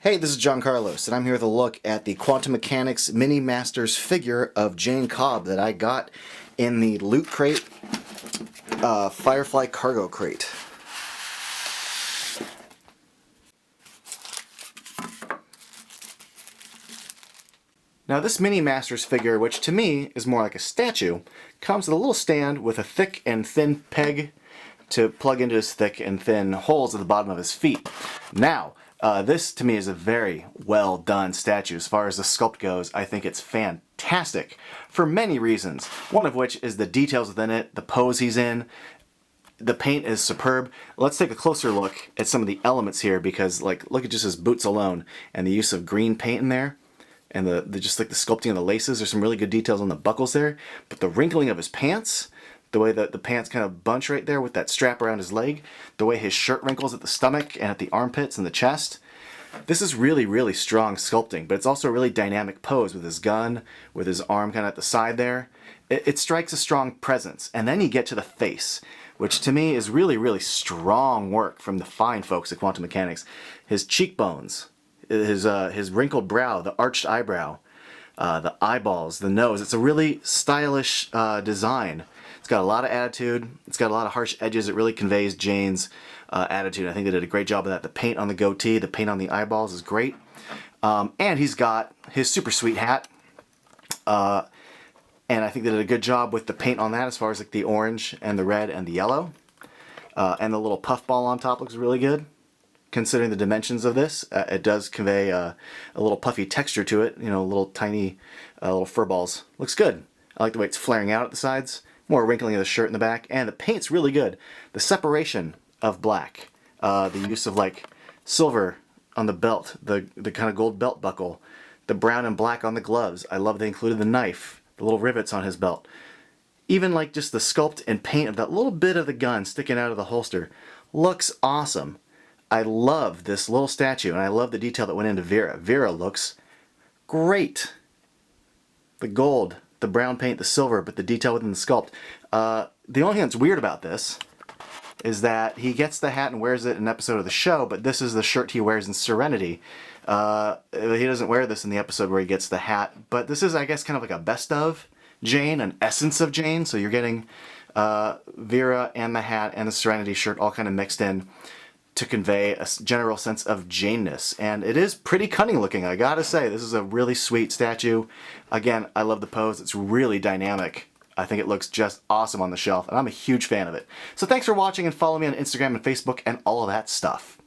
Hey, this is John Carlos, and I'm here with a look at the Quantum Mechanics Mini Masters figure of Jayne Cobb that I got in the Loot Crate Firefly cargo crate. Now this Mini Masters figure, which to me is more like a statue, comes with a little stand with a thick and thin peg to plug into his thick and thin holes at the bottom of his feet. Now, this to me is a very well done statue. As far as the sculpt goes, I think it's fantastic for many reasons. One of which is the details within it, the pose he's in. The paint is superb. Let's take a closer look at some of the elements here because, like, look at just his boots alone and the use of green paint in there. And the just like the sculpting of the laces. There's some really good details on the buckles there. But the wrinkling of his pants, the way that the pants kind of bunch right there with that strap around his leg, the way his shirt wrinkles at the stomach and at the armpits and the chest. This is really, really strong sculpting, but it's also a really dynamic pose with his gun, with his arm kind of at the side there. It strikes a strong presence. And then you get to the face, which to me is really, really strong work from the fine folks at Quantum Mechanics. His cheekbones, his wrinkled brow, the arched eyebrow, the eyeballs, the nose. It's a really stylish design. It's got a lot of attitude. It's got a lot of harsh edges. It really conveys Jayne's attitude. I think they did a great job of that. The paint on the goatee, the paint on the eyeballs is great. And he's got his super sweet hat. And I think they did a good job with the paint on that as far as like the orange and the red and the yellow. And the little puffball on top looks really good. Considering the dimensions of this, it does convey a little puffy texture to it. You know, little tiny little fur balls. Looks good. I like the way it's flaring out at the sides. More wrinkling of the shirt in the back, and the paint's really good. The separation of black, the use of like silver on the belt, the kind of gold belt buckle, the brown and black on the gloves. I love they included the knife, the little rivets on his belt. Even like just the sculpt and paint of that little bit of the gun sticking out of the holster looks awesome. I love this little statue, and I love the detail that went into Vera. Vera looks great. The gold, the brown paint, the silver, but the detail within the sculpt. The only thing that's weird about this is that he gets the hat and wears it in an episode of the show, but this is the shirt he wears in Serenity. He doesn't wear this in the episode where he gets the hat, but this is, I guess, kind of like a best of Jayne, an essence of Jayne, so you're getting Vera and the hat and the Serenity shirt all kind of mixed in to convey a general sense of Jayne-ness. And it is pretty cunning looking, I gotta say. This is a really sweet statue. Again, I love the pose. It's really dynamic. I think it looks just awesome on the shelf, and I'm a huge fan of it. So thanks for watching, and follow me on Instagram and Facebook and all of that stuff.